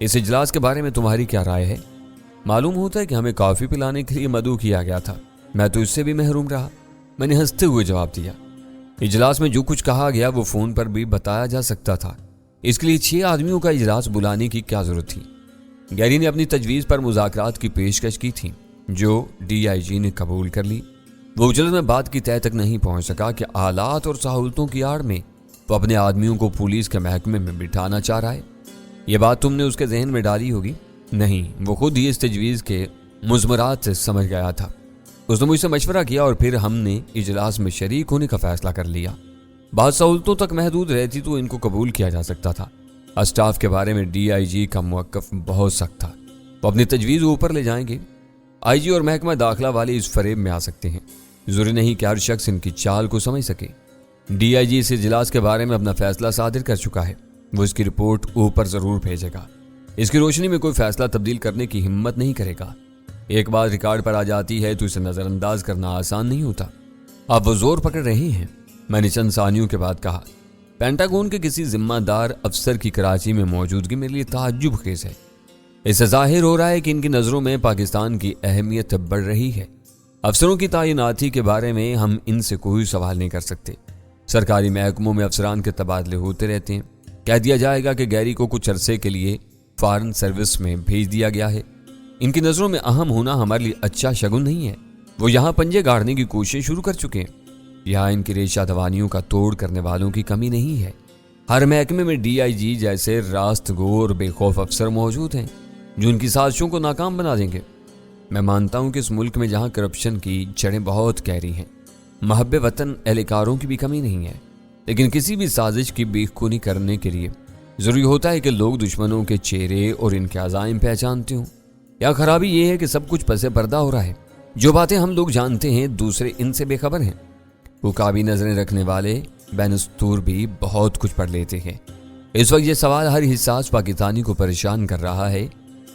اس اجلاس کے بارے میں تمہاری کیا رائے ہے؟ معلوم ہوتا ہے کہ ہمیں کافی پلانے کے لیے مدعو کیا گیا تھا، میں تو اس سے بھی محروم رہا، میں نے ہنستے ہوئے جواب دیا۔ اجلاس میں جو کچھ کہا گیا وہ فون پر بھی بتایا جا سکتا تھا، اس کے لیے 6 آدمیوں کا اجلاس بلانے کی کیا ضرورت تھی؟ گیری نے اپنی تجویز پر مذاکرات کی پیشکش کی تھی جو ڈی آئی جی نے قبول کر لی۔ وہ اجلاس میں بات کی تہہ تک نہیں پہنچ سکا کہ آلات اور سہولتوں کی آڑ میں وہ اپنے آدمیوں کو پولیس کے محکمے میں بٹھانا چاہ رہا ہے۔ یہ بات تم نے اس کے ذہن میں ڈالی ہوگی؟ نہیں، وہ خود ہی اس تجویز کے مضمرات سے سمجھ گیا تھا۔ اس نے مجھ سے مشورہ کیا اور پھر ہم نے اجلاس میں شریک ہونے کا فیصلہ کر لیا۔ بعض سہولتوں تک محدود رہتی تو ان کو قبول کیا جا سکتا تھا۔ اسٹاف کے بارے میں ڈی آئی جی کا موقف بہت سخت تھا، وہ اپنی تجویز اوپر لے جائیں گے۔ آئی جی اور محکمہ داخلہ والے اس فریب میں آ سکتے ہیں، ضروری نہیں کہ ہر شخص ان کی چال کو سمجھ سکے۔ ڈی آئی جی اس اجلاس کے بارے میں اپنا فیصلہ صادر کر چکا ہے، وہ اس کی رپورٹ اوپر ضرور بھیجے گا۔ اس کی روشنی میں کوئی فیصلہ تبدیل کرنے کی ہمت نہیں کرے گا۔ ایک بات ریکارڈ پر آ جاتی ہے تو اسے نظر انداز کرنا آسان نہیں ہوتا۔ اب وہ زور پکڑ رہے ہیں، میں نے چند ثانیوں کے بعد کہا۔ پینٹاگون کے کسی ذمہ دار افسر کی کراچی میں موجودگی میرے لیے تعجب خیز ہے۔ اس سے ظاہر ہو رہا ہے کہ ان کی نظروں میں پاکستان کی اہمیت بڑھ رہی ہے۔ افسروں کی تعیناتی کے بارے میں ہم ان سے کوئی سوال نہیں کر سکتے۔ سرکاری محکموں میں افسران کے تبادلے ہوتے رہتے ہیں۔ کہہ دیا جائے گا کہ گیری کو کچھ عرصے کے لیے فارن سروس میں بھیج دیا گیا ہے۔ ان کی نظروں میں اہم ہونا ہمارے لیے اچھا شگن نہیں ہے۔ وہ یہاں پنجے گاڑنے کی کوشش شروع کر چکے ہیں۔ یہاں ان کی ریشہ دوانیوں کا توڑ کرنے والوں کی کمی نہیں ہے۔ ہر محکمے میں ڈی آئی جی جیسے راست گو اور بے خوف افسر موجود ہیں جو ان کی سازشوں کو ناکام بنا دیں گے۔ میں مانتا ہوں کہ اس ملک میں جہاں کرپشن کی جڑیں بہت گہری ہیں، محب وطن اہلکاروں کی بھی کمی نہیں ہے، لیکن کسی بھی سازش کی بیخ کونی کرنے کے لیے ضروری ہوتا ہے کہ لوگ دشمنوں کے چہرے اور ان کے عزائم پہچانتے ہوں۔ یا خرابی یہ ہے کہ سب کچھ پس پردہ ہو رہا ہے۔ جو باتیں ہم لوگ جانتے ہیں دوسرے ان سے بے خبر ہیں۔ حکابی نظریں رکھنے والے بینستور بھی بہت کچھ پڑھ لیتے ہیں۔ اس وقت یہ سوال ہر حساس پاکستانی کو پریشان کر رہا ہے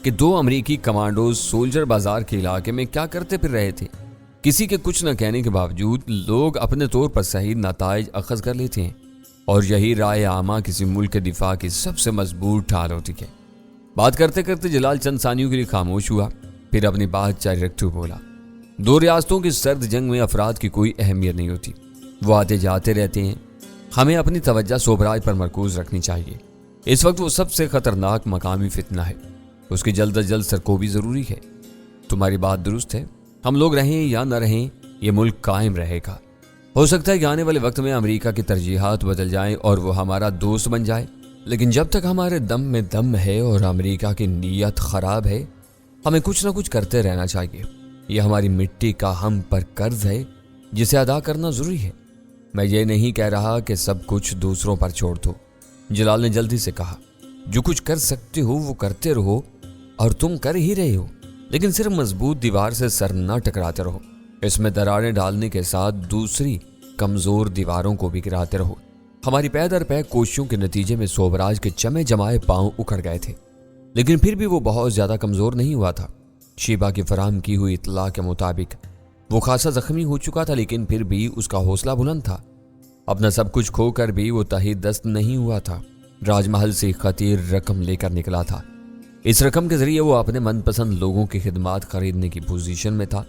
کہ 2 امریکی کمانڈوز سولجر بازار کے علاقے میں کیا کرتے پھر رہے تھے۔ کسی کے کچھ نہ کہنے کے باوجود لوگ اپنے طور پر صحیح نتائج اخذ کر لیتے ہیں، اور یہی رائے عامہ کسی ملک کے دفاع کی سب سے مضبوط ڈھال ہوتی ہے۔ بات کرتے کرتے جلال چند ثانیوں کے لیے خاموش ہوا، پھر اپنی بات جاری رکھتے ہوئے بولا۔ 2 ریاستوں کی سرد جنگ میں افراد کی کوئی اہمیت نہیں ہوتی، وہ آتے جاتے رہتے ہیں۔ ہمیں اپنی توجہ صوبراج پر مرکوز رکھنی چاہیے۔ اس وقت وہ سب سے خطرناک مقامی فتنہ ہے، اس کی جلد از جلد سرکوبی ضروری ہے۔ تمہاری بات درست ہے، ہم لوگ رہیں یا نہ رہیں یہ ملک قائم رہے گا۔ ہو سکتا ہے کہ آنے والے وقت میں امریکہ کی ترجیحات بدل جائیں اور وہ ہمارا دوست بن جائے، لیکن جب تک ہمارے دم میں دم ہے اور امریکہ کی نیت خراب ہے، ہمیں کچھ نہ کچھ کرتے رہنا چاہیے۔ یہ ہماری مٹی کا ہم پر قرض ہے جسے ادا کرنا ضروری ہے۔ میں یہ نہیں کہہ رہا کہ سب کچھ دوسروں پر چھوڑ دو، جلال نے جلدی سے کہا۔ جو کچھ کر سکتے ہو وہ کرتے رہو، اور تم کر ہی رہے ہو، لیکن صرف مضبوط دیوار سے سر نہ ٹکراتے رہو۔ اس میں دراریں ڈالنے کے ساتھ دوسری کمزور دیواروں کو بھی گراتے رہو۔ ہماری پے در پے کوششوں کے نتیجے میں صوبراج کے چمے جمائے پاؤں اکھڑ گئے تھے، لیکن پھر بھی وہ بہت زیادہ کمزور نہیں ہوا تھا۔ شیبہ کی فراہم کی ہوئی اطلاع کے مطابق وہ خاصا زخمی ہو چکا تھا، لیکن پھر بھی اس کا حوصلہ بلند تھا۔ اپنا سب کچھ کھو کر بھی وہ تحت دست نہیں ہوا تھا۔ راج محل سے خطیر رقم لے کر نکلا تھا۔ اس رقم کے ذریعے وہ اپنے من پسند لوگوں کی خدمات خریدنے کی پوزیشن میں تھا۔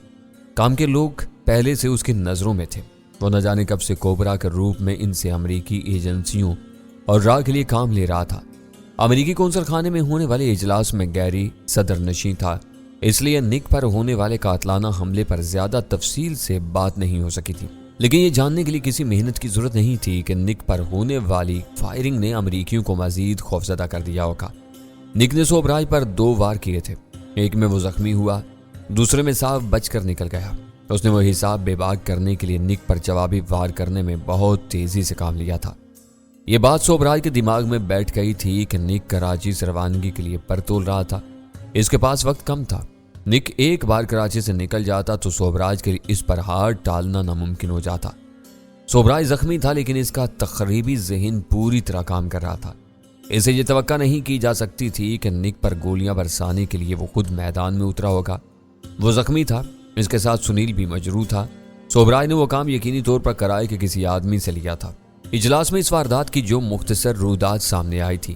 کام کے لوگ پہلے سے اس کی نظروں میں تھے۔ وہ نہ جانے کب سے کوبرا کے روپ میں ان سے امریکی ایجنسیوں اور راہ کے لیے کام لے رہا تھا۔ امریکی قونصل خانے میں ہونے والے اجلاس میں گیری صدر نشین تھا، اس لیے نک پر ہونے والے قاتلانہ حملے پر زیادہ تفصیل سے بات نہیں ہو سکی تھی، لیکن یہ جاننے کے لیے کسی محنت کی ضرورت نہیں تھی کہ نک پر ہونے والی فائرنگ نے امریکیوں کو مزید خوفزدہ کر دیا ہوگا۔ نک نے صوبراج پر 2 وار کیے تھے، ایک میں وہ زخمی ہوا، دوسرے میں صاف بچ کر نکل گیا۔ اس نے وہ حساب بے باک کرنے کے لیے نک پر جوابی وار کرنے میں بہت تیزی سے کام لیا تھا۔ یہ بات صوبراج کے دماغ میں بیٹھ گئی تھی کہ نک کراچی سے روانگی کے لیے پر تول رہا تھا۔ اس کے پاس وقت کم تھا۔ نک ایک بار کراچی سے نکل جاتا تو صوبراج کے لیے اس پر ہاتھ ڈالنا ناممکن ہو جاتا۔ صوبراج زخمی تھا، لیکن اس کا تخریبی ذہن پوری طرح کام کر رہا تھا۔ اسے یہ توقع نہیں کی جا سکتی تھی کہ نک پر گولیاں برسانے کے لیے وہ خود میدان میں اترا ہوگا۔ وہ زخمی تھا، اس کے ساتھ سنیل بھی مجروح تھا۔ صوبراج نے وہ کام یقینی طور پر کرائے کہ کسی آدمی سے لیا تھا۔ اجلاس میں اس واردات کی جو مختصر رویداد سامنے آئی تھی،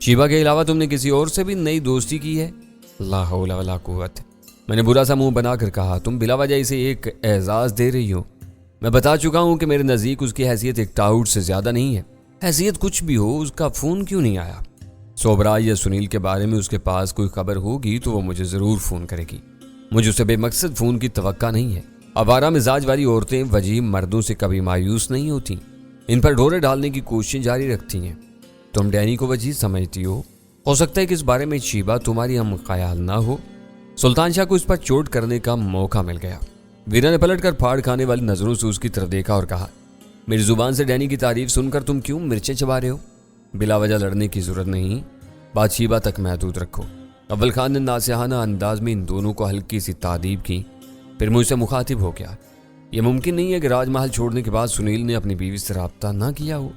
شیبہ کے علاوہ تم نے کسی اور سے بھی نئی دوستی کی ہے؟ لا حول ولا قوت، میں نے برا سا منہ بنا کر کہا۔ تم بلا وجہ اسے ایک اعزاز دے رہی ہو۔ میں بتا چکا ہوں کہ میرے نزدیک اس کی حیثیت ایک ٹاؤٹ سے زیادہ نہیں ہے۔ حیثیت کچھ بھی ہو، اس کا فون کیوں نہیں آیا؟ سوبرا یا سنیل کے بارے میں اس کے پاس کوئی خبر ہوگی تو وہ مجھے ضرور فون کرے گی۔ مجھے اسے بے مقصد فون کی توقع نہیں ہے۔ آوارہ مزاج والی عورتیں وجیح مردوں سے کبھی مایوس نہیں ہوتی، ان پر ڈورے ڈالنے کی کوششیں جاری رکھتی ہیں۔ تم ڈینی کو وجیح سمجھتی ہو سکتا ہے کہ اس بارے میں شیبہ تمہاری ہم خیال نہ ہو۔ سلطان شاہ کو اس پر چوٹ کرنے کا موقع مل گیا۔ ویرا نے پلٹ کر پھاڑ کھانے والی نظروں سے اس کی طرف دیکھا اور کہا، میری زبان سے ڈینی کی تعریف سن کر تم کیوں مرچیں چبا رہے ہو؟ بلا وجہ لڑنے کی ضرورت نہیں، بات شیبہ تک محدود رکھو۔ اول خان نے ناصحانہ انداز میں ان دونوں کو ہلکی سی تعریف کی، پھر مجھ سے مخاطب ہو گیا، یہ ممکن نہیں ہے کہ راج محل چھوڑنے کے بعد سنیل نے اپنی بیوی سے رابطہ نہ کیا ہو۔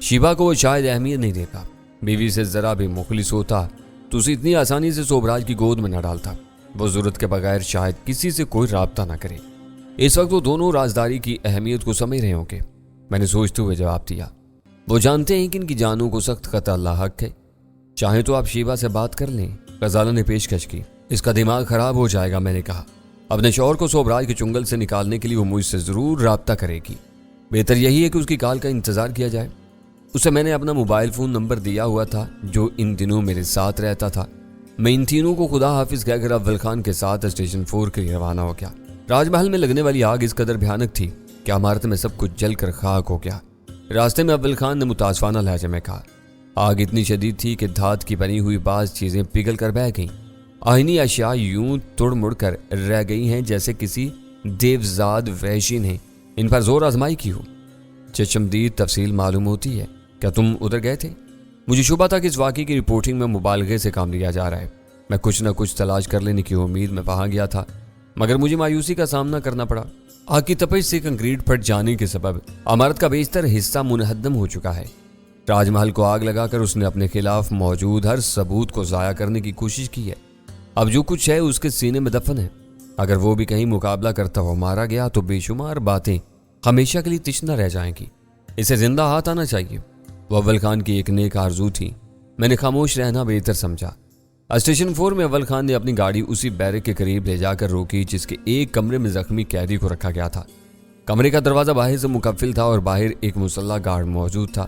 شیبہ کو وہ شاید اہمیت نہیں دیتا، بیوی سے ذرا بھی مخلص ہوتا تو اسے اتنی آسانی سے سوبراج کی گود میں نہ ڈالتا۔ وہ ضرورت کے بغیر شاید کسی سے کوئی رابطہ نہ کرے۔ اس وقت وہ دونوں رازداری کی اہمیت کو سمجھ رہے ہوں گے۔ میں نے سوچتے ہوئے جواب دیا، وہ جانتے ہیں کہ ان کی جانوں کو سخت قطع لاحق ہے، چاہیں تو آپ شیبہ سے بات کر لیں۔ غزالہ نے پیشکش کی۔ اس کا دماغ خراب ہو جائے گا، میں نے کہا۔ اپنے شوہر کو سوبراج کے چنگل سے نکالنے کے لیے وہ مجھ سے ضرور رابطہ کرے گی۔ بہتر یہی ہے کہ اس کی کال کا انتظار کیا جائے۔ اسے میں نے اپنا موبائل فون نمبر دیا ہوا تھا جو ان دنوں میرے ساتھ رہتا تھا۔ میں ان تینوں کو خدا حافظ کہہ کر اول خان کے ساتھ اسٹیشن 4 کے لیے روانہ ہو گیا۔ راج محل میں لگنے والی آگ اس قدر بھیانک تھی کہ عمارت میں سب کچھ جل کر خاک ہو گیا۔ راستے میں اول خان نے متاسفانہ لہجے میں کہا، آگ اتنی شدید تھی کہ دھات کی بنی ہوئی بعض چیزیں پگھل کر بہہ گئیں۔ آئینی اشیاء یوں توڑ مڑ کر رہ گئی ہیں جیسے کسی دیوزاد وحشی نے ان پر زور آزمائی کی ہو۔ چشمدید تفصیل معلوم ہوتی ہے۔ کیا تم ادھر گئے تھے؟ مجھے شبہ تھا کہ اس واقعے کی رپورٹنگ میں مبالغے سے کام لیا جا رہا ہے۔ میں کچھ نہ کچھ تلاش کر لینے کی امید میں وہاں گیا تھا، مگر مجھے مایوسی کا سامنا کرنا پڑا۔ آگ کی تپش سے کنکریٹ پھٹ جانے کے سبب عمارت کا بیشتر حصہ منہدم ہو چکا ہے۔ راج محل کو آگ لگا کر اس نے اپنے خلاف موجود ہر ثبوت کو ضائع کرنے کی کوشش کی ہے۔ اب جو کچھ ہے اس کے سینے میں دفن ہے۔ اگر وہ بھی کہیں مقابلہ کرتا ہوا مارا گیا تو بے شمار باتیں ہمیشہ کے لیے تشنہ رہ جائیں گی۔ اسے زندہ ہاتھ آنا چاہیے۔ وہ اول خان کی ایک نیک آرزو تھی۔ میں نے خاموش رہنا بہتر سمجھا۔ اسٹیشن 4 میں اول خان نے اپنی گاڑی اسی بیرک کے قریب لے جا کر روکی جس کے ایک کمرے میں زخمی قیدی کو رکھا گیا تھا۔ کمرے کا دروازہ باہر سے مقفل تھا اور باہر ایک مسلح گارڈ موجود تھا۔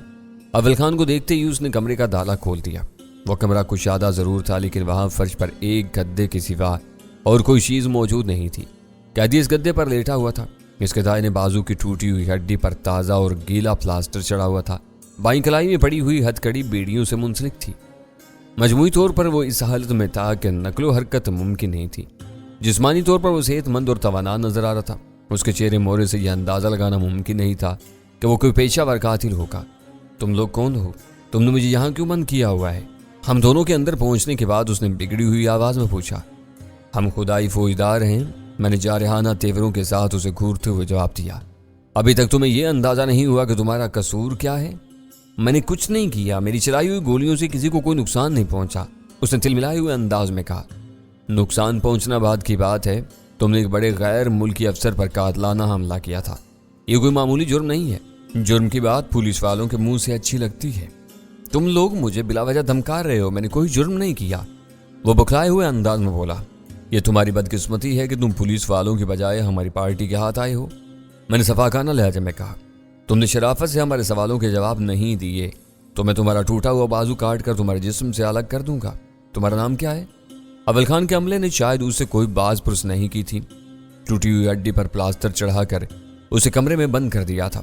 اول خان کو دیکھتے ہی اس نے کمرے کا تالا کھول دیا۔ وہ کمرہ کشادہ ضرور تھا لیکن وہاں فرش پر ایک گدے کے سوا اور کوئی چیز موجود نہیں تھی۔ قیدی اس گدے پر لیٹا ہوا تھا۔ اس کے دائیں بازو کی ٹوٹی ہوئی ہڈی پر تازہ اور گیلا پلاسٹر چڑھا ہوا تھا۔ بائیں کلائی میں پڑی ہوئی ہتھکڑی بیڑیوں سے منسلک تھی۔ مجموعی طور پر وہ اس حالت میں تھا کہ نقل و حرکت ممکن نہیں تھی۔ جسمانی طور پر وہ صحت مند اور توانا نظر آ رہا تھا۔ اس کے چہرے مورے سے یہ اندازہ لگانا ممکن نہیں تھا کہ وہ کوئی پیشہ ور قاتل ہوگا۔ تم لوگ کون ہو؟ تم نے مجھے یہاں کیوں بند کیا ہوا ہے؟ ہم دونوں کے اندر پہنچنے کے بعد اس نے بگڑی ہوئی آواز میں پوچھا۔ ہم خدائی فوجدار ہیں، میں نے جارحانہ تیوروں کے ساتھ اسے گھورتے ہوئے جواب دیا۔ ابھی تک تمہیں یہ اندازہ نہیں ہوا کہ تمہارا قصور کیا ہے؟ میں نے کچھ نہیں کیا، میری چلائی ہوئی گولیوں سے کسی کو کوئی نقصان نہیں پہنچا، اس نے تلملائے ہوئے انداز میں کہا۔ نقصان پہنچنا بعد کی بات ہے، تم نے ایک بڑے غیر ملکی افسر پر قاتلانہ حملہ کیا تھا۔ یہ کوئی معمولی جرم نہیں ہے۔ جرم کی بات پولیس والوں کے منہ سے اچھی لگتی ہے۔ تم لوگ مجھے بلا وجہ دھمکا رہے ہو، میں نے کوئی جرم نہیں کیا، وہ بکھلائے ہوئے انداز میں بولا۔ یہ تمہاری بدقسمتی ہے کہ تم پولیس والوں کی بجائے ہماری پارٹی کے ہاتھ آئے ہو، میں نے صفاقانہ لہجے میں کہا۔ تم نے شرافت سے ہمارے سوالوں کے جواب نہیں دیے تو میں تمہارا ٹوٹا ہوا بازو کاٹ کر تمہارے جسم سے الگ کر دوں گا۔ تمہارا نام کیا ہے؟ اول خان کے عملے نے شاید اس سے کوئی باز پرس نہیں کی تھی۔ ٹوٹی ہوئی ہڈی پر پلاسٹر چڑھا کر اسے کمرے میں بند کر دیا تھا۔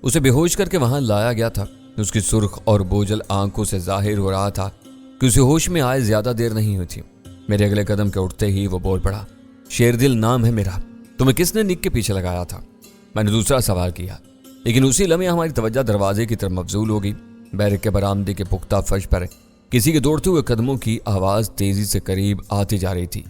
اسے بے ہوش کر کے وہاں لایا گیا تھا۔ اس کی سرخ اور بوجھل آنکھوں سے ظاہر ہو رہا تھا کہ اسے ہوش میں آئے زیادہ دیر نہیں ہوئی تھی۔ میرے اگلے قدم کے اٹھتے ہی وہ بول پڑا، شیردل نام ہے میرا، تمہیں کس نے نک کے پیچھے لگایا تھا؟ میں نے دوسرا سوال کیا، لیکن اسی لمحے ہماری توجہ دروازے کی طرف مبذول ہو گئی۔ بیرک کے برآمدے کے پختہ فرش پر کسی کے دوڑتے ہوئے قدموں کی آواز تیزی سے قریب آتی جا رہی تھی۔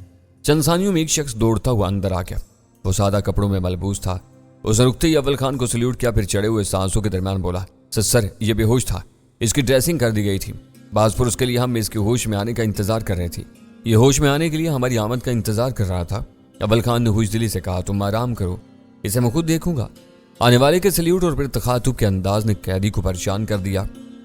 چند ثانیوں میں ایک شخص دوڑتا ہوا اندر آ گیا۔ وہ سادہ کپڑوں میں ملبوس تھا۔ اس نے رکتے ہی اول خان کو سلیوٹ کیا، پھر چڑھے ہوئے سانسوں کے درمیان بولا، سر یہ بے ہوش تھا، اس کی ڈریسنگ کر دی گئی تھی، بعض پر اس کے لیے ہم اس کے ہوش میں آنے کا انتظار کر رہے تھے۔ یہ ہوش میں آنے کے لیے ہماری آمد کا انتظار کر رہا تھا۔ اول خان نے ہوش دلی سے کہا، تم آرام کرو، اسے میں خود دیکھوں گا۔ آنے والے کے سلیوٹ اور پھر تخاطب کے انداز نے قیدی کو پریشان کر دیا۔